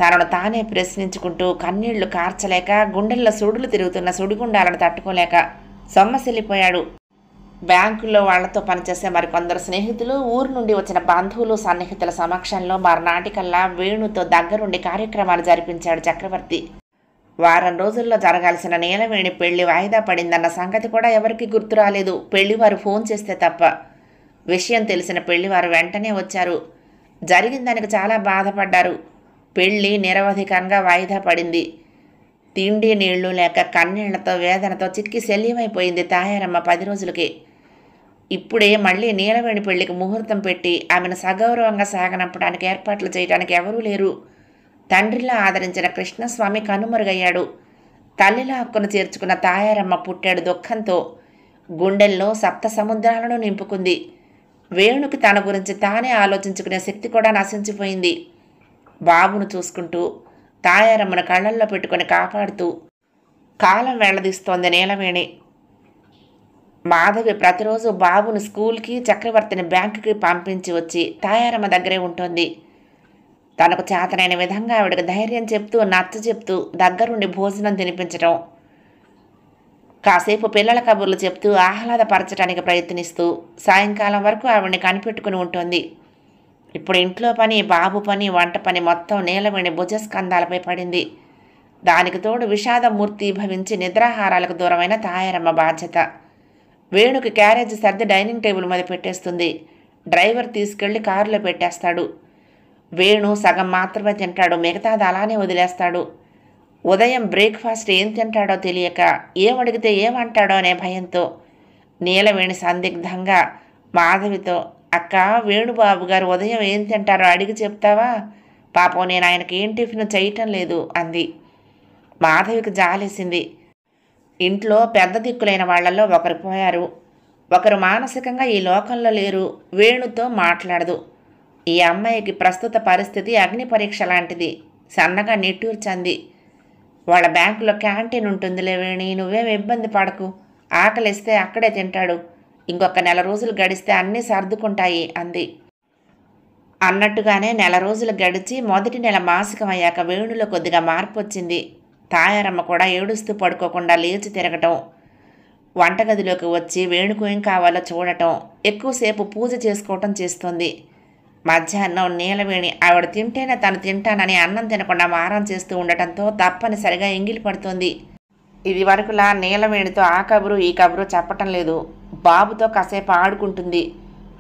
తనను తానే ప్రశ్నించుకుంటూ కన్నీళ్లు కార్చలేక, గుండెల్లో సుడులు తిరుగుతున్న సుడిగుండాలను తట్టుకోలేక సొమ్మసిల్లిపోయాడు. బ్యాంకుల్లో వాళ్లతో పనిచేసే మరికొందరు స్నేహితులు, ఊరు నుండి వచ్చిన బంధువులు, సన్నిహితుల సమక్షంలో మర్నాటికల్లా వేణుతో దగ్గరుండి కార్యక్రమాలు జరిపించాడు చక్రవర్తి. వారం రోజుల్లో జరగాల్సిన నీలవేణి పెళ్లి వాయిదా పడిందన్న సంగతి కూడా ఎవరికి గుర్తు రాలేదు, పెళ్లివారు ఫోన్ చేస్తే తప్ప. విషయం తెలిసిన పెళ్లివారు వెంటనే వచ్చారు. జరిగిన దానికి చాలా బాధపడ్డారు. పెళ్లి నిరవధికంగా వాయిదా పడింది. తిండి నీళ్లు లేక కన్నీళ్లతో వేదనతో చిక్కి శల్యమైపోయింది తాయారమ్మ 10 రోజులకి. ఇప్పుడే మళ్ళీ నీలవేణి పెళ్లికి ముహూర్తం పెట్టి ఆమెను సగౌరవంగా సాగనంపడానికి ఏర్పాట్లు చేయడానికి ఎవరూ లేరు. తండ్రిలా ఆదరించిన కృష్ణస్వామి కనుమరుగయ్యాడు. తల్లిలా హక్కును చేర్చుకున్న తాయారమ్మ పుట్టాడు దుఃఖంతో. గుండెల్లో 7 సముద్రాలను నింపుకుంది. వేణుకి తన గురించి తానే ఆలోచించుకునే శక్తి కూడా నశించిపోయింది. బాబును చూసుకుంటూ, తాయారమ్మను కళ్ళల్లో పెట్టుకొని కాపాడుతూ కాలం వెళ్లదీస్తోంది నీలవేణి. మాధవి ప్రతిరోజు బాబును స్కూల్కి, చక్రవర్తిని బ్యాంకుకి పంపించి వచ్చి తాయారమ్మ దగ్గరే ఉంటుంది. తనకు చేతనైన విధంగా ఆవిడకి ధైర్యం చెప్తూ, నచ్చ చెప్తూ, దగ్గరుండి భోజనం తినిపించటం, కాసేపు పిల్లల కబుర్లు చెప్తూ ఆహ్లాదపరచడానికి ప్రయత్నిస్తూ సాయంకాలం వరకు ఆవిడ్ని కనిపెట్టుకుని ఉంటుంది. ఇప్పుడు ఇంట్లో పని, బాబు పని, వంట పని మొత్తం నీలవేణి భుజస్కంధాలపై పడింది. దానికి తోడు విషాదమూర్తి భవించి నిద్రాహారాలకు దూరమైన తాయారమ్మ బాధ్యత. వేణుకి క్యారేజ్ సర్ది డైనింగ్ టేబుల్ మీద పెట్టేస్తుంది. డ్రైవర్ తీసుకెళ్లి కారులో పెట్టేస్తాడు. వేణు సగం మాత్రమే తింటాడు, మిగతాది అలానే వదిలేస్తాడు. ఉదయం బ్రేక్ఫాస్ట్ ఏం తింటాడో తెలియక, ఏమడిగితే ఏమంటాడో అనే భయంతో నీలవేణి సందిగ్ధంగా మాధవితో, అక్క వేణుబాబు గారు ఉదయం ఏం తింటారో అడిగి చెప్తావా? పాపం నేను ఆయనకి ఏం టిఫిన్ చేయటం లేదు అంది. మాధవికి జాలేసింది. ఇంట్లో పెద్ద దిక్కులైన వాళ్లలో ఒకరు పోయారు. ఒకరు మానసికంగా ఈ లోకంలో లేరు. వేణుతో మాట్లాడదు. ఈ అమ్మాయికి ప్రస్తుత పరిస్థితి అగ్ని పరీక్ష లాంటిది. సన్నగా నిట్టూర్చంది. వాళ్ళ బ్యాంకులో క్యాంటీన్ ఉంటుందిలే వేణి, నువ్వేం ఇబ్బంది పడకు. ఆకలిస్తే అక్కడే తింటాడు. ఇంకొక నెల రోజులు గడిస్తే అన్నీ సర్దుకుంటాయి అంది. అన్నట్టుగానే నెల రోజులు గడిచి మొదటి నెల మాసికం అయ్యాక వేణులో కొద్దిగా మార్పు వచ్చింది. తాయారమ్మ కూడా ఏడుస్తూ పడుకోకుండా లేచి తిరగటం, వంటగదిలోకి వచ్చి వేణుకు ఏం కావాలో చూడటం, ఎక్కువసేపు పూజ చేసుకోవటం చేస్తుంది. మధ్యాహ్నం నీలవేణి ఆవిడ తింటేనే తను తింటానని అన్నం తినకుండా మారం చేస్తూ ఉండటంతో తప్పనిసరిగా ఎంగిలి పడుతోంది. ఇది వరకులా నీలవేణితో ఆ కబురు ఈ కబురు చెప్పటం లేదు. బాబుతో కాసేపు ఆడుకుంటుంది.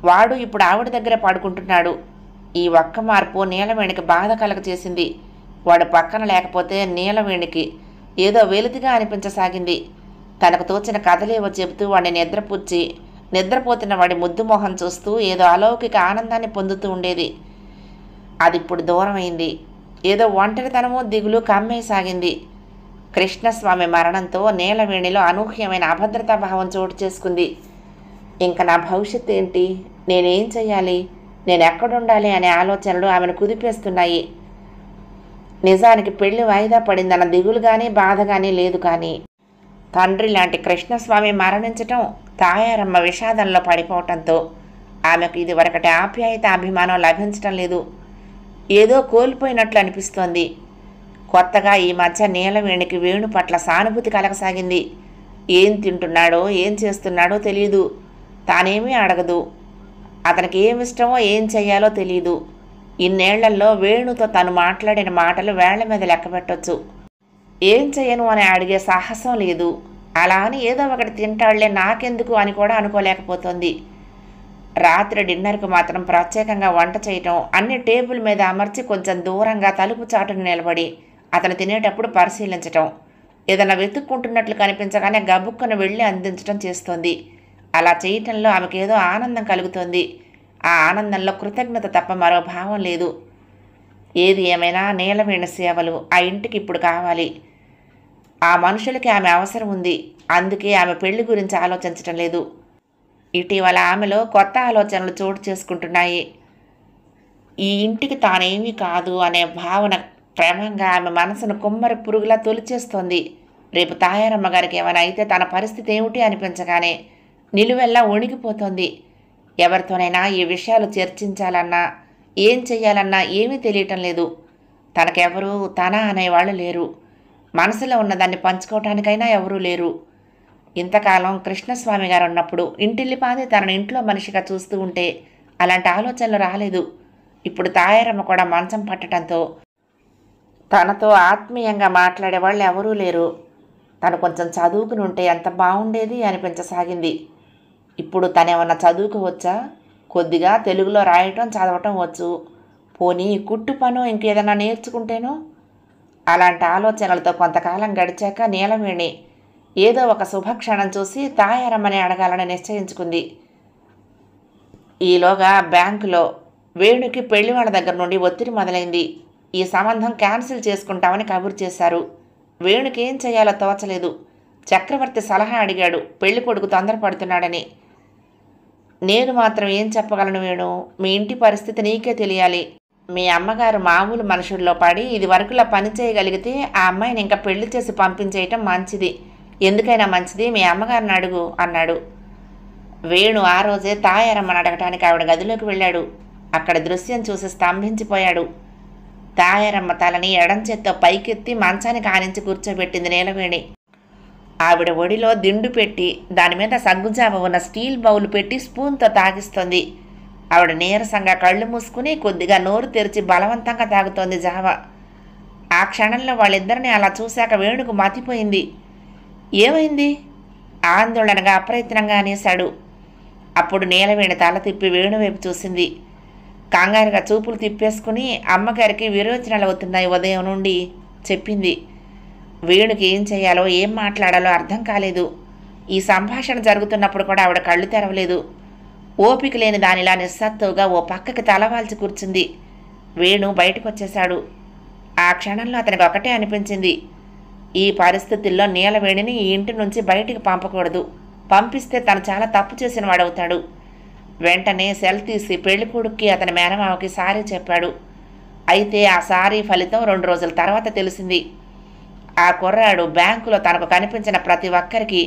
వాడు ఇప్పుడు ఆవిడ దగ్గర పడుకుంటున్నాడు. ఈ ఒక్క మార్పు నీలవేణికి బాధ కలగచేసింది. వాడు పక్కన లేకపోతే నీలవేణికి ఏదో వెలితిగా అనిపించసాగింది. తనకు తోచిన కథలేవో చెబుతూ వాడిని నిద్రపుచ్చి నిద్రపోతున్న వాడి ముద్దు మొహం చూస్తూ ఏదో అలౌకిక ఆనందాన్ని పొందుతూ ఉండేది. అది ఇప్పుడు దూరమైంది. ఏదో ఒంటరితనమో దిగులు కమ్మేసాగింది. కృష్ణస్వామి మరణంతో నీలవేణిలో అనూహ్యమైన అభద్రతా భావం చోటు చేసుకుంది. ఇంక నా భవిష్యత్తు ఏంటి? నేనేం చెయ్యాలి? నేను ఎక్కడుండాలి అనే ఆలోచనలు ఆమెను కుదిపేస్తున్నాయి. నిజానికి పెళ్లి వాయిదా పడిందన్న దిగులు కానీ బాధ కానీ లేదు. కానీ తండ్రి లాంటి కృష్ణస్వామి మరణించటం, తాయారమ్మ విషాదంలో పడిపోవటంతో ఆమెకు ఇది వరకటి ఆప్యాయత అభిమానం లభించటం లేదు. ఏదో కోల్పోయినట్లు అనిపిస్తోంది. కొత్తగా ఈ మధ్య నీలవేణికి వేణు పట్ల సానుభూతి కలగసాగింది. ఏం తింటున్నాడో ఏం చేస్తున్నాడో తెలియదు. తానేమీ అడగదు. అతనికి ఏమిష్టమో ఏం చెయ్యాలో తెలియదు. ఇన్నేళ్లలో వేణుతో తను మాట్లాడిన మాటలు వేళ్ల మీద లెక్కపెట్టొచ్చు. ఏం చెయ్యను అని అడిగే సాహసం లేదు. అలా అని ఏదో ఒకటి తింటాళ్లే నాకెందుకు అని కూడా అనుకోలేకపోతుంది. రాత్రి డిన్నర్కు మాత్రం ప్రత్యేకంగా వంట చేయటం, అన్ని టేబుల్ మీద అమర్చి కొంచెం దూరంగా తలుపు చాటును నిలబడి అతను తినేటప్పుడు పరిశీలించటం, ఏదైనా వెతుక్కుంటున్నట్లు కనిపించగానే గబుక్కను వెళ్ళి అందించటం చేస్తోంది. అలా చేయటంలో ఆమెకేదో ఆనందం కలుగుతోంది. ఆ ఆనందంలో కృతజ్ఞత తప్ప మరో భావం లేదు. ఏది ఏమైనా నీలవేణి సేవలు ఆ ఇంటికి ఇప్పుడు కావాలి. ఆ మనుషులకి ఆమె అవసరం ఉంది. అందుకే ఆమె పెళ్లి గురించి ఆలోచించటం లేదు. ఇటీవల ఆమెలో కొత్త ఆలోచనలు చోటు చేసుకుంటున్నాయి. ఈ ఇంటికి తానేమీ కాదు అనే భావన క్రమంగా ఆమె మనసును కుమ్మరి పురుగులా తొలిచేస్తోంది. రేపు తాయారమ్మ గారికి ఏమైనా అయితే తన పరిస్థితి ఏమిటి అనిపించగానే నిలువెల్లా వణిగిపోతోంది. ఎవరితోనైనా ఈ విషయాలు చర్చించాలన్నా ఏం చెయ్యాలన్నా ఏమీ తెలియటం లేదు. తనకెవరూ తన అనేవాళ్ళు లేరు. మనసులో ఉన్నదాన్ని పంచుకోవటానికైనా ఎవరూ లేరు. ఇంతకాలం కృష్ణస్వామి గారు ఉన్నప్పుడు ఇంటిల్లిపాది తనని ఇంట్లో మనిషిగా చూస్తూ ఉంటే అలాంటి ఆలోచనలు రాలేదు. ఇప్పుడు తాయారమ్మ కూడా మంచం పట్టడంతో తనతో ఆత్మీయంగా మాట్లాడేవాళ్ళు ఎవరూ లేరు. తను కొంచెం చదువుకుని ఉంటే ఎంత బాగుండేది అనిపించసాగింది. ఇప్పుడు తనేమన్నా చదువుకోవచ్చా? కొద్దిగా తెలుగులో రాయటం చదవటం వచ్చు. పోనీ కుట్టు పనో ఇంకేదన్నా నేర్చుకుంటేనో? అలాంటి ఆలోచనలతో కొంతకాలం గడిచాక నీలవేణి ఏదో ఒక శుభక్షణం చూసి తాయారమ్మని అడగాలని నిశ్చయించుకుంది. ఈలోగా బ్యాంకులో వేణుకి పెళ్లి వాళ్ళ దగ్గర నుండి ఒత్తిడి మొదలైంది. ఈ సంబంధం క్యాన్సిల్ చేసుకుంటామని కబురు చేశారు. వేణుకి ఏం చేయాలో తోచలేదు. చక్రవర్తి సలహా అడిగాడు, పెళ్లి కొడుకు తొందరపడుతున్నాడని. నేను మాత్రం ఏం చెప్పగలను వేణు? మీ ఇంటి పరిస్థితి నీకే తెలియాలి. మీ అమ్మగారు మామూలు మనుషుల్లో పడి ఇది వరకులా పని చేయగలిగితే ఆ అమ్మాయిని ఇంకా పెళ్లి చేసి పంపించేయటం మంచిది. ఎందుకైనా మంచిది మీ అమ్మగారిని అడుగు అన్నాడు. వేణు ఆ రోజే తాయారమ్మని అడగటానికి ఆవిడ గదిలోకి వెళ్ళాడు. అక్కడ దృశ్యం చూసి స్తంభించిపోయాడు. తాయారమ్మ తలని ఎడం చేత్తో పైకెత్తి మంచానికి ఆనించి కూర్చోబెట్టింది నీలవేణి. ఆవిడ ఒడిలో దిండు పెట్టి దానిమీద సగ్గుజావ ఉన్న స్టీల్ బౌల్ పెట్టి స్పూన్తో తాగిస్తోంది. ఆవిడ నీరసంగా కళ్ళు మూసుకుని కొద్దిగా నోరు తెరిచి బలవంతంగా తాగుతోంది జావ. ఆ క్షణంలో వాళ్ళిద్దరిని అలా చూశాక వేణుకు మతిపోయింది. ఏమైంది? ఆందోళనగా అప్రయత్నంగా అనేశాడు. అప్పుడు నీలవేణి తల తిప్పి వేణు వైపు చూసింది. కంగారుగా చూపులు తిప్పేసుకుని అమ్మగారికి విరోచనలు అవుతున్నాయి ఉదయం నుండి చెప్పింది. వేణుకి ఏం చేయాలో ఏం మాట్లాడాలో అర్థం కాలేదు. ఈ సంభాషణ జరుగుతున్నప్పుడు కూడా ఆవిడ కళ్ళు తెరవలేదు. ఓపిక లేని దానిలా నిస్సత్తుగా ఓ పక్కకి తలవాల్చి కూర్చుంది. వేణు బయటకొచ్చేశాడు. ఆ క్షణంలో అతనికి ఒకటే అనిపించింది, ఈ పరిస్థితుల్లో నీలవేణిని ఈ ఇంటి నుంచి బయటికి పంపకూడదు. పంపిస్తే తను చాలా తప్పు చేసిన వాడవుతాడు. వెంటనే సెల్ తీసి పెళ్లికొడుక్కి అతని మేనమావకి సారీ చెప్పాడు. అయితే ఆ సారీ ఫలితం 2 రోజుల తర్వాత తెలిసింది. ఆ కుర్రాడు బ్యాంకులో తనకు కనిపించిన ప్రతి ఒక్కరికి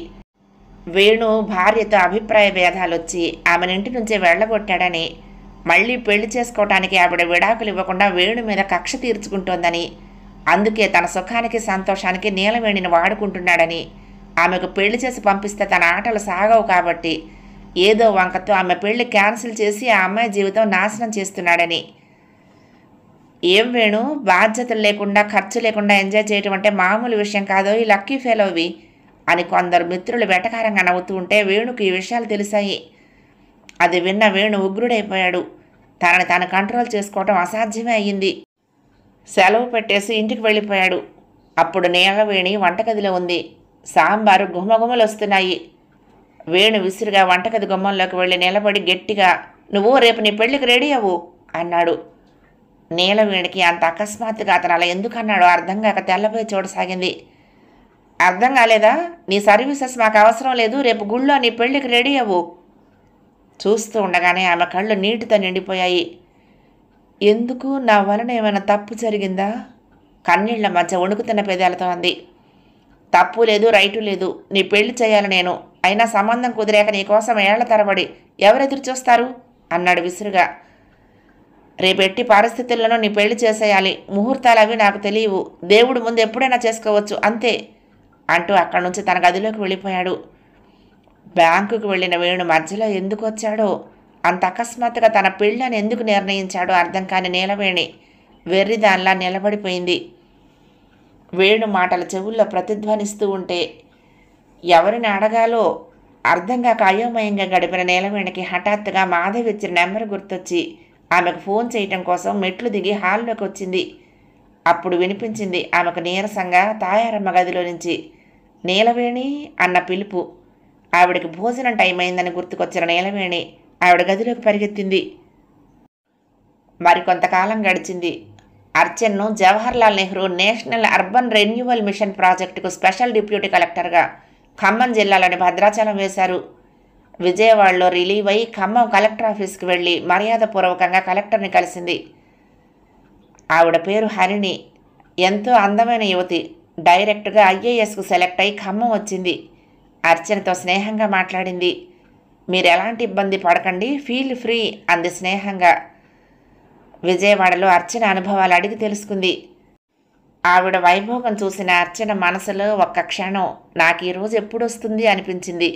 వేణు భార్యతో అభిప్రాయ భేదాలొచ్చి ఆమెను ఇంటి నుంచే వెళ్ళగొట్టాడని, మళ్ళీ పెళ్లి చేసుకోవటానికి ఆవిడ విడాకులు ఇవ్వకుండా వేణు మీద కక్ష తీర్చుకుంటోందని, అందుకే తన సుఖానికి సంతోషానికి నీలవేణిని వాడుకుంటున్నాడని, ఆమెకు పెళ్లి చేసి పంపిస్తే తన ఆటలు సాగవు కాబట్టి ఏదో వంకతో ఆమె పెళ్లి క్యాన్సిల్ చేసి ఆ అమ్మాయి జీవితం నాశనం చేస్తున్నాడని. ఏం వేణు, బాధ్యతలు లేకుండా ఖర్చు లేకుండా ఎంజాయ్ చేయటం అంటే మామూలు విషయం కాదో ఈ లక్కీ ఫెలోవి అని కొందరు మిత్రులు వెటకారంగా నవ్వుతూ ఉంటే వేణుకు ఈ విషయాలు తెలిసాయి. అది విన్న వేణు ఉగ్రుడైపోయాడు. తనని తాను కంట్రోల్ చేసుకోవటం అసాధ్యమే అయ్యింది. సెలవు పెట్టేసి ఇంటికి వెళ్ళిపోయాడు. అప్పుడు నీలవేణి వంటగదిలో ఉంది. సాంబారు గుమగుమలు వస్తున్నాయి. వేణు విసురుగా వంటగది గుమ్మంలోకి వెళ్ళి నిలబడి గట్టిగా, నువ్వు రేపు నీ పెళ్లికి రెడీ అవ్వు అన్నాడు. నీలవేణికి అంత అకస్మాత్తుగా అతను అలా ఎందుకన్నాడో అర్థం కాక తెల్లబోయి చూడసాగింది. అర్థం కాలేదా? నీ సర్వీసెస్ మాకు అవసరం లేదు, రేపు గుళ్ళో నీ పెళ్లికి రెడీ అవ్వు. చూస్తూ ఉండగానే ఆమె కళ్ళు నీటితో నిండిపోయాయి. ఎందుకు, నా వలన ఏమైనా తప్పు జరిగిందా? కన్నీళ్ల మధ్య వణుకుతున్న పెదాలతో అంది. తప్పు లేదు, రైటు లేదు. నీ పెళ్లి చేయాలి నేను. అయినా సంబంధం కుదిరాక నీకోసం ఏళ్ల తరబడి ఎవరెదురు చూస్తారు అన్నాడు విసురుగా. రేపెట్టి పరిస్థితుల్లోనూ నీ పెళ్లి చేసేయాలి. ముహూర్తాలు అవి నాకు తెలియవు. దేవుడు ముందు ఎప్పుడైనా చేసుకోవచ్చు, అంతే అంటూ అక్కడి నుంచి తన గదిలోకి వెళ్ళిపోయాడు. బ్యాంకుకు వెళ్ళిన వేణు మధ్యలో ఎందుకు వచ్చాడో, అంత అకస్మాత్తుగా తన పెళ్ళని ఎందుకు నిర్ణయించాడో అర్థం కాని నీలవేణి వెర్రిదానిలా నిలబడిపోయింది. వేణు మాటల చెవుల్లో ప్రతిధ్వనిస్తూ ఉంటే ఎవరిని అడగాలో అర్థం కాక అయోమయంగా గడిపిన నీలవేణికి హఠాత్తుగా మాధవి ఇచ్చిన నెంబర్ గుర్తొచ్చి ఆమెకు ఫోన్ చేయటం కోసం మెట్లు దిగి హాల్లోకి వచ్చింది. అప్పుడు వినిపించింది ఆమెకు నీరసంగా తాయారమ్మ గదిలో నుంచి నీలవేణి అన్న పిలుపు. ఆవిడకి భోజనం టైం అయిందని గుర్తుకొచ్చిన నీలవేణి ఆవిడ గదిలోకి పరిగెత్తింది. మరికొంతకాలం గడిచింది. అర్చన్ను Jawaharlal Nehru national urban renewal mission ప్రాజెక్టుకు స్పెషల్ డిప్యూటీ కలెక్టర్గా ఖమ్మం జిల్లాలోని భద్రాచలం వేశారు. విజయవాడలో రిలీవ్ అయి ఖమ్మం కలెక్టర్ ఆఫీస్కి వెళ్ళి మర్యాదపూర్వకంగా కలెక్టర్ని కలిసింది. ఆవిడ పేరు హరిణి. ఎంతో అందమైన యువతి. డైరెక్ట్గా ఐఏఎస్కు సెలెక్ట్ అయి ఖమ్మం వచ్చింది. అర్చనతో స్నేహంగా మాట్లాడింది. మీరు ఎలాంటి ఇబ్బంది పడకండి, ఫీల్ ఫ్రీ అంది స్నేహంగా. విజయవాడలో అర్చన అనుభవాలు అడిగి తెలుసుకుంది. ఆవిడ వైభోగం చూసిన అర్చన మనసులో ఒక్క క్షణం నాకు ఈరోజు ఎప్పుడొస్తుంది అనిపించింది.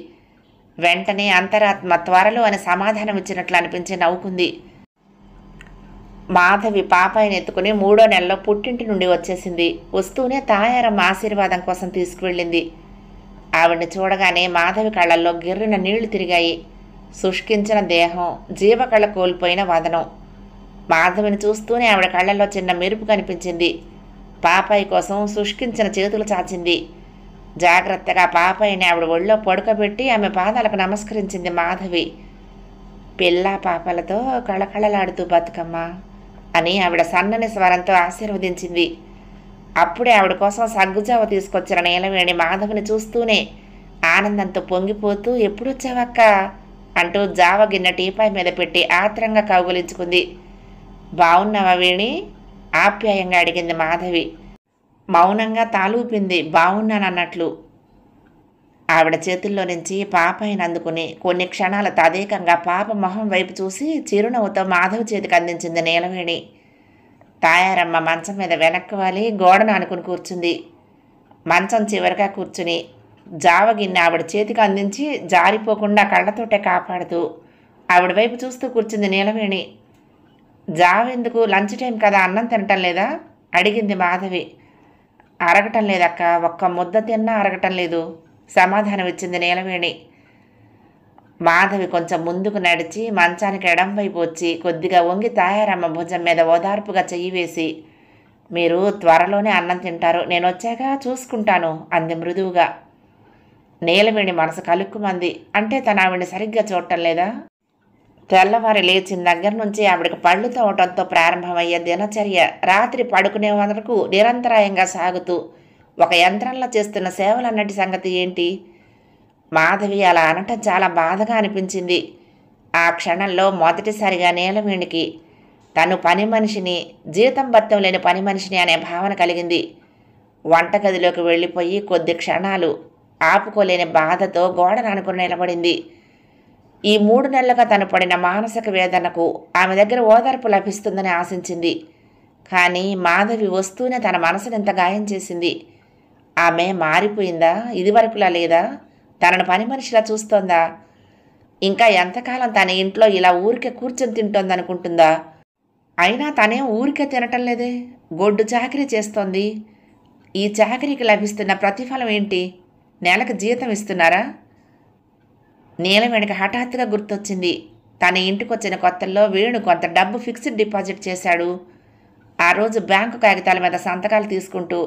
వెంటనే అంతరాత్మ త్వరలో అని సమాధానం ఇచ్చినట్లు అనిపించి నవ్వుకుంది. మాధవి పాపాయిని ఎత్తుకుని 3వ నెలలో పుట్టింటి నుండి వచ్చేసింది. వస్తూనే తాయారమ్మ ఆశీర్వాదం కోసం తీసుకువెళ్ళింది. ఆవిడ్ని చూడగానే మాధవి కళ్ళల్లో గిర్రిన నీళ్లు తిరిగాయి. శుష్కించిన దేహం, జీవకళ కోల్పోయిన వదనం. మాధవిని చూస్తూనే ఆవిడ కళ్ళల్లో చిన్న మెరుపు కనిపించింది. పాపాయి కోసం శుష్కించిన చేతులు చాచింది. జాగ్రత్తగా పాపాయిని ఆవిడ ఒళ్ళో పడుకోబెట్టి ఆమె పాదాలకు నమస్కరించింది మాధవి. పిల్ల పాపలతో కళకళలాడుతూ బతుకమ్మ అని ఆవిడ సన్నని స్వరంతో ఆశీర్వదించింది. అప్పుడే ఆవిడ కోసం సగ్గుజావ తీసుకొచ్చిన నీలవేణి మాధవిని చూస్తూనే ఆనందంతో పొంగిపోతూ ఎప్పుడొచ్చావక్క అంటూ జావ గిన్నె టీపాయ్ మీద పెట్టి ఆత్రంగా కౌగులించుకుంది. బావున్నావా వేణి? ఆప్యాయంగా అడిగింది మాధవి. మౌనంగా తాలూపింది బావున్నానన్నట్లు. ఆవిడ చేతుల్లో నుంచి పాపాయిని అందుకుని కొన్ని క్షణాల తదేకంగా పాప మొహం వైపు చూసి చిరునవ్వుతో మాధవి చేతికి అందించింది నీలవేణి. తాయారమ్మ మంచం మీద వెనక్కి వాలి గోడను అనుకుని కూర్చుంది. మంచం చివరిగా కూర్చుని జావ గిన్నె ఆవిడ చేతికి అందించి జారిపోకుండా కళ్ళతోటే కాపాడుతూ ఆవిడ వైపు చూస్తూ కూర్చుంది నీలవేణి. జావెందుకు, లంచ్ టైం కదా, అన్నం తినటం లేదా అడిగింది మాధవి. అరగటం లేదక్క, ఒక్క ముద్ద తిన్నా అరగటం లేదు సమాధానం ఇచ్చింది నీలవేణి. మాధవి కొంచెం ముందుకు నడిచి మంచానికి ఎడం వైపు వచ్చి కొద్దిగా వంగి తాయారమ్మ భుజం మీద ఓదార్పుగా చెయ్యి వేసి, మీరు త్వరలోనే అన్నం తింటారు, నేను వచ్చాక చూసుకుంటాను అంది మృదువుగా. నీలవేణి మనసు కలుక్కుమంది. అంటే తను ఆవిడ్ని సరిగ్గా చూడటం లేదా? తెల్లవారి లేచిన దగ్గర నుంచి ఆవిడకి పళ్ళు తోవటంతో ప్రారంభమయ్యే దినచర్య రాత్రి పడుకునే వరకు నిరంతరాయంగా సాగుతూ ఒక యంత్రంలో చేస్తున్న సేవలన్నటి సంగతి ఏంటి? మాధవి అలా అనటం చాలా బాధగా అనిపించింది. ఆ క్షణంలో మొదటిసారిగా నీలవేణికి తను పని మనిషిని, జీతం భత్తం లేని పని మనిషిని అనే భావన కలిగింది. వంటగదిలోకి వెళ్ళిపోయి కొద్ది క్షణాలు ఆపుకోలేని బాధతో గోడను అనుకుని నిలబడింది. ఈ 3 నెలలుగా తను పడిన మానసిక వేదనకు ఆమె దగ్గర ఓదార్పు లభిస్తుందని ఆశించింది. కానీ మాధవి వస్తూనే తన మనసును ఎంత గాయం చేసింది. ఆమె మారిపోయిందా? ఇదివరకులా లేదా? తనను పని మనిషిలా చూస్తోందా? ఇంకా ఎంతకాలం తన ఇంట్లో ఇలా ఊరికే కూర్చొని తింటోందనుకుంటుందా? అయినా తనేం ఊరికే తినటం లేదే, గొడ్డు చాకరీ చేస్తోంది. ఈ చాకరీకి లభిస్తున్న ప్రతిఫలం ఏంటి? నెలకు జీతం ఇస్తున్నారా? నీలవేణికి హఠాత్తుగా గుర్తొచ్చింది. తన ఇంటికొచ్చిన కొత్తల్లో వేణు కొంత డబ్బు ఫిక్స్డ్ డిపాజిట్ చేశాడు. ఆ రోజు బ్యాంకు కాగితాల మీద సంతకాలు తీసుకుంటూ,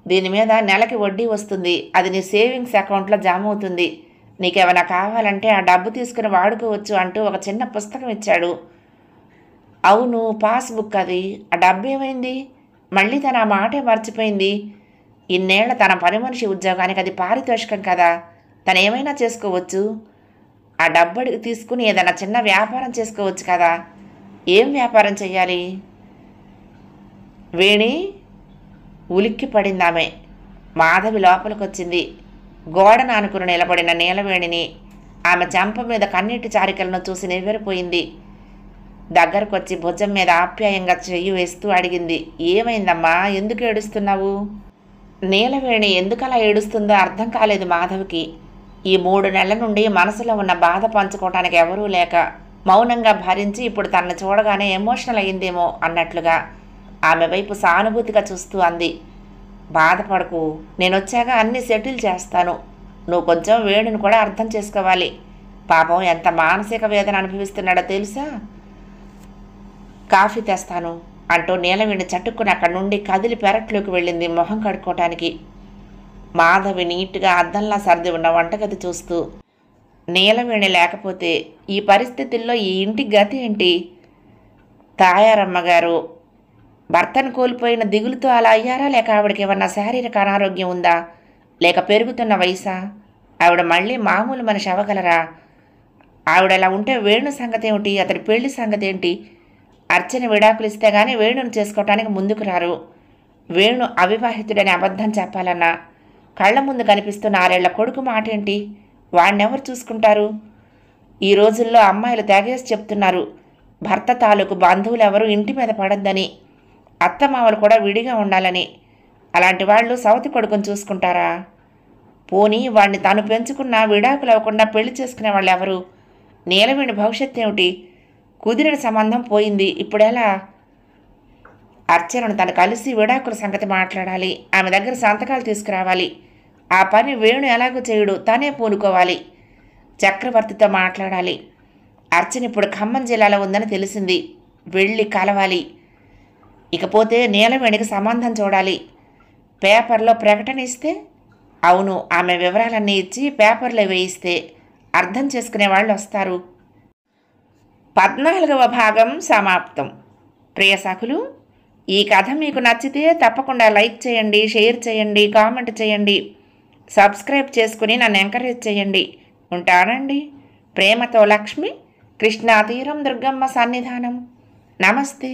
దీని మీద నెలకి వడ్డీ వస్తుంది, అది నీ సేవింగ్స్ అకౌంట్లో జమ అవుతుంది, నీకేమైనా కావాలంటే ఆ డబ్బు తీసుకుని వాడుకోవచ్చు అంటూ ఒక చిన్న పుస్తకం ఇచ్చాడు. అవును, పాస్బుక్ అది. ఆ డబ్బు ఏమైంది? మళ్ళీ తన ఆ మాటే మర్చిపోయింది. ఇన్నేళ్ల తన పని మనిషి ఉద్యోగానికి అది పారితోషికం కదా, తను ఏమైనా చేసుకోవచ్చు. ఆ డబ్బు తీసుకుని ఏదైనా చిన్న వ్యాపారం చేసుకోవచ్చు కదా. ఏం వ్యాపారం చెయ్యాలి? వేణి ఉలిక్కి పడింది ఆమె. మాధవి లోపలికొచ్చింది. గోడను ఆనుకుని నిలబడిన నీలవేణిని, ఆమె చెంప మీద కన్నీటి చారికలను చూసి నివ్వెరపోయింది. దగ్గరకొచ్చి భుజం మీద ఆప్యాయంగా చెయ్యి వేస్తూ అడిగింది, ఏమైందమ్మా, ఎందుకు ఏడుస్తున్నావు? నీలవేణి ఎందుకలా ఏడుస్తుందో అర్థం కాలేదు మాధవికి. ఈ 3 నెలల నుండి మనసులో ఉన్న బాధ పంచుకోవటానికి ఎవరూ లేక మౌనంగా భరించి ఇప్పుడు తనను చూడగానే ఎమోషనల్ అయ్యిందేమో అన్నట్లుగా ఆమె వైపు సానుభూతిగా చూస్తూ అంది, బాధపడకు, నేనొచ్చాక అన్నీ సెటిల్ చేస్తాను. నువ్వు కొంచెం వేణుని కూడా అర్థం చేసుకోవాలి. పాపం ఎంత మానసిక వేదన అనుభవిస్తున్నాడో తెలుసా? కాఫీ తెస్తాను అంటూ నీలవేణి చటుక్కుని అక్కడి నుండి కదిలి పెరట్లోకి వెళ్ళింది మొహం కడుక్కోవటానికి. మాధవి నీట్గా అద్దంలా సర్ది ఉన్న వంటగది చూస్తూ, నీలవేణి లేకపోతే ఈ పరిస్థితుల్లో ఈ ఇంటి గతి ఏంటి? తాయారమ్మగారు భర్తను కోల్పోయిన దిగులుతో అలా అయ్యారా, లేక ఆవిడకి ఏమన్నా శారీరక అనారోగ్యం ఉందా, లేక పెరుగుతున్న వయసా? ఆవిడ మళ్ళీ మామూలు మనిషి అవ్వగలరా? ఆవిడ అలా ఉంటే వేణు సంగతి ఏమిటి? అతడి పెళ్లి సంగతి ఏంటి? అర్చన విడాకులు ఇస్తే గానీ వేణును చేసుకోవటానికి ముందుకు రారు. వేణు అవివాహితుడని అబద్ధం చెప్పాలన్నా కళ్ల ముందు కనిపిస్తున్న 6 ఏళ్ల కొడుకు మాట ఏంటి? వాణ్ణెవరు చూసుకుంటారు? ఈ రోజుల్లో అమ్మాయిలు తెగేసి చెప్తున్నారు, భర్త తాలూకు బంధువులు ఎవరు ఇంటి మీద పడద్దని, అత్తమామలు కూడా విడిగా ఉండాలని. అలాంటి వాళ్ళు సవతి కొడుకుని చూసుకుంటారా? పోనీ వాణ్ణి తాను పెంచుకున్న విడాకులు అవ్వకుండా పెళ్లి చేసుకునే వాళ్ళు ఎవరు? నీలవేణి భవిష్యత్తు ఏమిటి? కుదిరిన సంబంధం పోయింది, ఇప్పుడెలా? అర్చనను తను కలిసి విడాకుల సంగతి మాట్లాడాలి, ఆమె దగ్గర సంతకాలు తీసుకురావాలి. ఆ పని వేణు ఎలాగో చేయుడు, తనే పూనుకోవాలి. చక్రవర్తితో మాట్లాడాలి. అర్చన ఇప్పుడు ఖమ్మం జిల్లాలో ఉందని తెలిసింది, వెళ్ళి కలవాలి. ఇకపోతే నీలవేణికి సంబంధం చూడాలి. పేపర్లో ప్రకటన ఇస్తే, అవును, ఆమె వివరాలన్నీ ఇచ్చి పేపర్లో వేయిస్తే అర్థం చేసుకునే వాళ్ళు వస్తారు. 14వ భాగం సమాప్తం. ప్రియ సఖులు, ఈ కథ మీకు నచ్చితే తప్పకుండా లైక్ చేయండి, షేర్ చేయండి, కామెంట్ చేయండి, సబ్స్క్రైబ్ చేసుకుని నన్ను ఎంకరేజ్ చేయండి. ఉంటానండి. ప్రేమతో లక్ష్మి, కృష్ణా తీరం దుర్గమ్మ సన్నిధానం. నమస్తే.